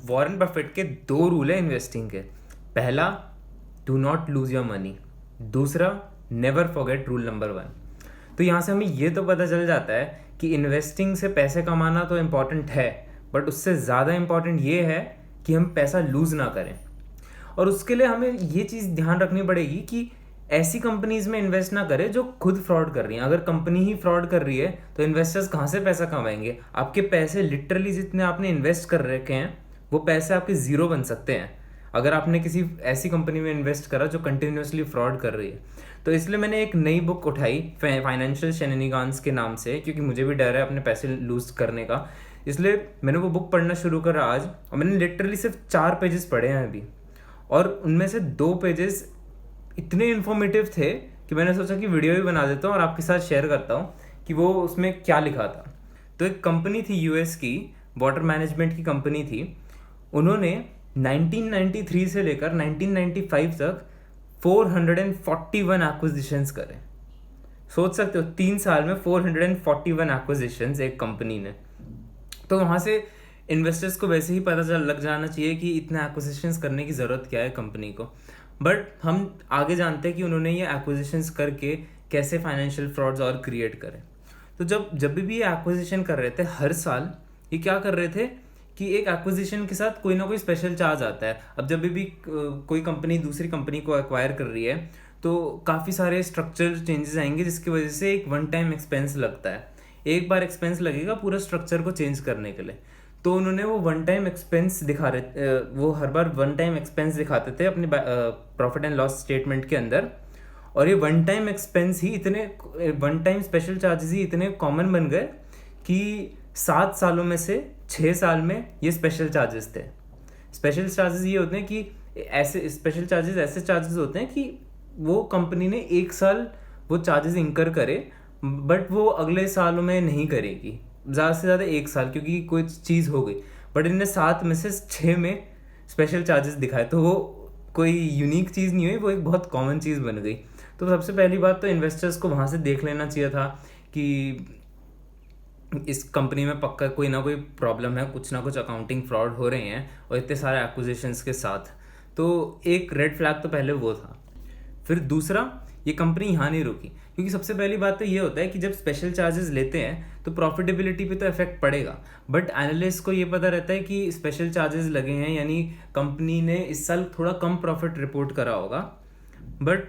Warren Buffett के 2 rule है investing के। पहला, do not lose your money. दूसरा, नेवर फॉरगेट रूल नंबर 1। तो यहाँ से हमें ये तो पता चल जाता है कि इन्वेस्टिंग से पैसे कमाना तो इम्पॉर्टेंट है, बट उससे ज़्यादा इम्पॉर्टेंट ये है कि हम पैसा लूज़ ना करें। और उसके लिए हमें ये चीज़ ध्यान रखनी पड़ेगी कि ऐसी कंपनीज में इन्वेस्ट ना करें जो खुद फ्रॉड कर रही हैं। अगर कंपनी ही फ्रॉड कर रही है तो इन्वेस्टर्स कहाँ से पैसा कमाएंगे? आपके पैसे लिटरली जितने आपने इन्वेस्ट कर रखे हैं वो पैसे आपके ज़ीरो बन सकते हैं अगर आपने किसी ऐसी कंपनी में इन्वेस्ट करा जो कंटिन्यूसली फ्रॉड कर रही है। तो इसलिए मैंने एक नई बुक उठाई फाइनेंशियल शेननिगान्स के नाम से, क्योंकि मुझे भी डर है अपने पैसे लूज करने का। इसलिए मैंने वो बुक पढ़ना शुरू करा आज, और मैंने लिटरली सिर्फ 4 पेजेस पढ़े हैं अभी, और उनमें से 2 पेजेस इतने इन्फॉर्मेटिव थे कि मैंने सोचा कि वीडियो भी बना देता हूँ और आपके साथ शेयर करता हूँ कि वो उसमें क्या लिखा था। तो एक कंपनी थी यूएस की, वाटर मैनेजमेंट की कंपनी थी। उन्होंने 1993 से लेकर 1995 तक 441 एक्विजिशंस करे। सोच सकते हो 3 साल में 441 एक्विजिशंस एक कंपनी ने। तो वहाँ से इन्वेस्टर्स को वैसे ही पता चल लग जाना चाहिए कि इतने एक्विजिशंस करने की ज़रूरत क्या है कंपनी को। बट हम आगे जानते हैं कि उन्होंने ये एक्विजिशंस करके कैसे फाइनेंशियल फ्रॉड्स और क्रिएट करें। तो जब भी ये एक्विजिशन कर रहे थे हर साल, ये क्या कर रहे थे कि एक एक्विजिशन के साथ कोई ना कोई स्पेशल चार्ज आता है। अब जब भी कोई कंपनी दूसरी कंपनी को एक्वायर कर रही है तो काफ़ी सारे स्ट्रक्चर चेंजेस आएंगे, जिसकी वजह से एक वन टाइम एक्सपेंस लगता है। एक बार एक्सपेंस लगेगा पूरा स्ट्रक्चर को चेंज करने के लिए। तो उन्होंने वो वन टाइम एक्सपेंस वो हर बार वन टाइम एक्सपेंस दिखाते थे अपने प्रॉफिट एंड लॉस स्टेटमेंट के अंदर। और ये वन टाइम एक्सपेंस ही इतने वन टाइम स्पेशल चार्जेस ही इतने कॉमन बन गए कि 7 सालों में से 6 साल में ये स्पेशल चार्जेस थे। स्पेशल चार्जेस ये होते हैं कि ऐसे स्पेशल चार्जेस ऐसे चार्जेस होते हैं कि वो कंपनी ने 1 साल वो चार्जेस इंकर करे, बट वो अगले सालों में नहीं करेगी, ज़्यादा से ज़्यादा 1 साल, क्योंकि कोई चीज़ हो गई। बट इनने 7 में से 6 में स्पेशल चार्जेस दिखाए, तो वो कोई यूनिक चीज़ नहीं हुई, वो एक बहुत कॉमन चीज़ बन गई। तो सबसे पहली बात तो इन्वेस्टर्स को वहाँ से देख लेना चाहिए था कि इस कंपनी में पक्का कोई ना कोई प्रॉब्लम है, कुछ ना कुछ अकाउंटिंग फ्रॉड हो रहे हैं, और इतने सारे एक्विजिशंस के साथ। तो एक रेड फ्लैग तो पहले वो था। फिर दूसरा, ये कंपनी यहाँ नहीं रुकी, क्योंकि सबसे पहली बात तो ये होता है कि जब स्पेशल चार्जेस लेते हैं तो प्रॉफिटेबिलिटी पे तो इफेक्ट पड़ेगा। बट एनालिस्ट को ये पता रहता है कि स्पेशल चार्जेस लगे हैं, यानी कंपनी ने इस साल थोड़ा कम प्रॉफिट रिपोर्ट करा होगा। बट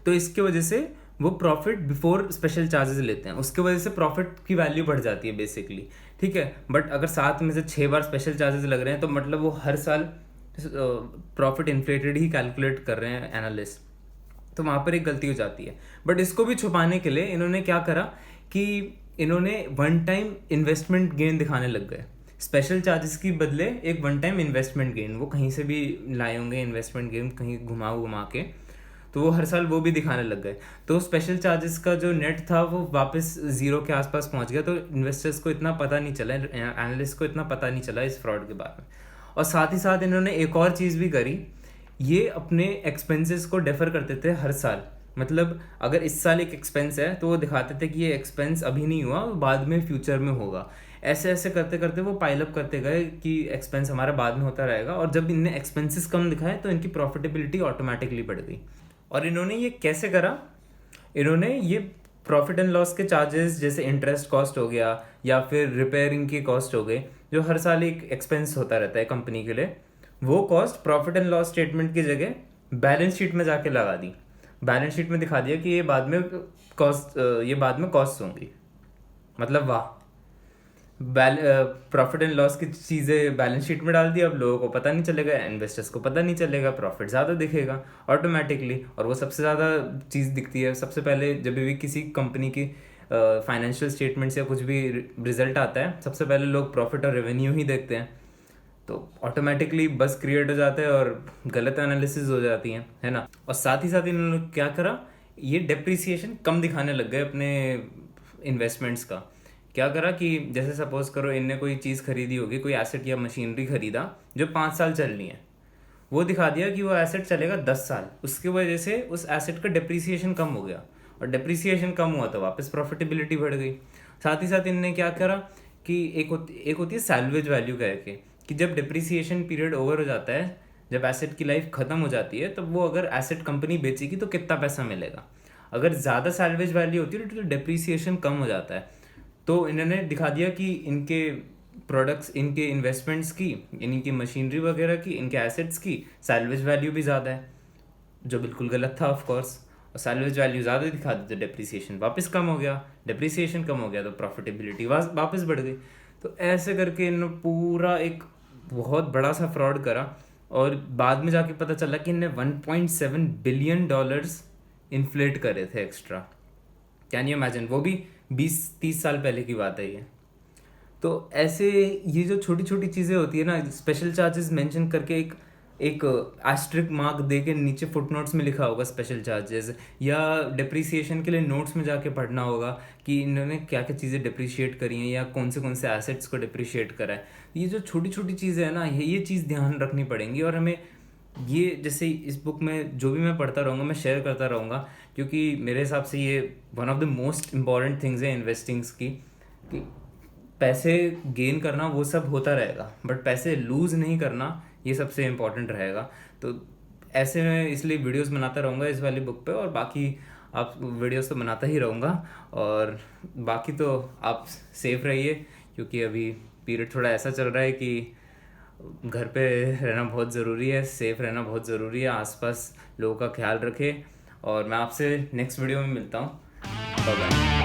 तो इसके वजह से वो प्रॉफिट बिफोर स्पेशल चार्जेस लेते हैं, उसके वजह से प्रॉफिट की वैल्यू बढ़ जाती है बेसिकली। ठीक है, बट अगर 7 में से 6 बार स्पेशल चार्जेस लग रहे हैं तो मतलब वो हर साल प्रॉफिट इन्फ्लेटेड ही कैलकुलेट कर रहे हैं एनालिस्ट। तो वहाँ पर एक गलती हो जाती है। बट इसको भी छुपाने के लिए इन्होंने क्या करा कि इन्होंने वन टाइम इन्वेस्टमेंट गेन दिखाने लग गए। स्पेशल चार्जेस की बदले एक वन टाइम इन्वेस्टमेंट गेन, वो कहीं से भी लाए होंगे इन्वेस्टमेंट गेन, कहीं घुमा के, तो वो हर साल वो भी दिखाने लग गए। तो स्पेशल चार्जेस का जो नेट था वो वापस ज़ीरो के आसपास पहुंच गया। तो इन्वेस्टर्स को इतना पता नहीं चला, एनालिस्ट को इतना पता नहीं चला इस फ्रॉड के बारे में। और साथ ही साथ इन्होंने एक और चीज़ भी करी, ये अपने एक्सपेंसेस को डेफर करते थे हर साल। मतलब अगर इस साल एक एक्सपेंस है तो वो दिखाते थे कि ये एक्सपेंस अभी नहीं हुआ, बाद में फ्यूचर में होगा। ऐसे ऐसे करते करते वो पाइल अप करते गए कि एक्सपेंस हमारा बाद में होता रहेगा। और जब इनने एक्सपेंसेस कम दिखाए तो इनकी प्रॉफिटेबिलिटी ऑटोमेटिकली बढ़ गई। और इन्होंने ये कैसे करा? इन्होंने ये प्रॉफिट एंड लॉस के चार्जेस जैसे इंटरेस्ट कॉस्ट हो गया या फिर रिपेयरिंग की कॉस्ट हो गई, जो हर साल एक एक्सपेंस होता रहता है कंपनी के लिए, वो cost profit and loss statement की जगह बैलेंस शीट में जाके लगा दी। बैलेंस शीट में दिखा दिया कि ये बाद में कॉस्ट होंगी। मतलब वाह, प्रॉफिट एंड लॉस की चीज़ें बैलेंस शीट में डाल दी। अब लोगों को पता नहीं चलेगा, इन्वेस्टर्स को पता नहीं चलेगा, प्रॉफिट ज़्यादा दिखेगा ऑटोमेटिकली। और वो सबसे ज़्यादा चीज़ दिखती है सबसे पहले जब भी किसी कंपनी की फाइनेंशियल स्टेटमेंट्स या कुछ भी रिजल्ट आता है, सबसे पहले लोग प्रॉफिट और रेवेन्यू ही देखते हैं। तो ऑटोमेटिकली बस क्रिएट हो जाता है और गलत एनालिसिस हो जाती है ना। और साथ ही साथ इन्होंने क्या करा, ये डेप्रिसिएशन कम दिखाने लग गए अपने इन्वेस्टमेंट्स का। क्या करा कि जैसे सपोज करो इनने कोई चीज़ खरीदी होगी, कोई एसेट या मशीनरी खरीदा जो 5 साल चलनी है, वो दिखा दिया कि वो एसेट चलेगा 10 साल। उसकी वजह से उस एसेट का डेप्रिसिएशन कम हो गया, और डेप्रिसिएशन कम हुआ तो वापस प्रॉफिटेबिलिटी बढ़ गई। साथ ही साथ इनने क्या करा कि एक होती है सैल्वेज वैल्यू करके, कि जब डिप्रिसिएशन पीरियड ओवर हो जाता है, जब एसेट की लाइफ ख़त्म हो जाती है, तब वो अगर एसेट कंपनी बेचेगी तो कितना पैसा मिलेगा। अगर ज़्यादा सैल्वेज वैल्यू होती है तो डिप्रिसिएशन कम हो जाता है। तो इन्होंने दिखा दिया कि इनके प्रोडक्ट्स, इनके इन्वेस्टमेंट्स की, इनकी मशीनरी वगैरह की, इनके एसेट्स की सैल्वेज वैल्यू भी ज़्यादा है, जो बिल्कुल गलत था ऑफ कोर्स। और सैल्वेज वैल्यू ज़्यादा दिखा दी तो डिप्रिसिएशन वापस कम हो गया, डिप्रिसिएशन कम हो गया तो प्रॉफिटेबिलिटी वापस बढ़ गई। तो ऐसे करके इन्होंने पूरा एक बहुत बड़ा सा फ्रॉड करा, और बाद में जाके पता चला कि इन्हें $1.7 बिलियन इन्फ्लेट करे थे एक्स्ट्रा। कैन यू इमेजिन, वो भी 20-30 साल पहले की बात है ये। तो ऐसे ये जो छोटी छोटी चीज़ें होती है ना, स्पेशल चार्जेस मेंशन करके एक एस्ट्रिक मार्क दे के नीचे फुटनोट्स में लिखा होगा स्पेशल चार्जेस, या डिप्रिसिएशन के लिए नोट्स में जाके पढ़ना होगा कि इन्होंने क्या क्या चीज़ें डिप्रिशिएट करी हैं या कौन से एसेट्स को डिप्रिशिएट करा है। ये जो छोटी छोटी चीज़ें हैं ना, ये चीज़ ध्यान रखनी पड़ेंगी। और हमें ये, जैसे इस बुक में जो भी मैं पढ़ता रहूँगा मैं शेयर करता रहूँगा, क्योंकि मेरे हिसाब से ये one of the most important things है इन्वेस्टिंग्स की। कि पैसे गेन करना वो सब होता रहेगा, बट पैसे लूज़ नहीं करना ये सबसे इम्पोर्टेंट रहेगा। तो ऐसे मैं इसलिए वीडियोस बनाता रहूँगा इस वाली बुक पे, और बाकी आप वीडियोस तो बनाता ही रहूँगा। और बाकी तो आप सेफ रहिए, क्योंकि अभी पीरियड थोड़ा ऐसा चल रहा है कि घर पे रहना बहुत ज़रूरी है, सेफ रहना बहुत ज़रूरी है, आसपास लोगों का ख्याल रखें। और मैं आपसे नेक्स्ट वीडियो में मिलता हूँ। Bye bye.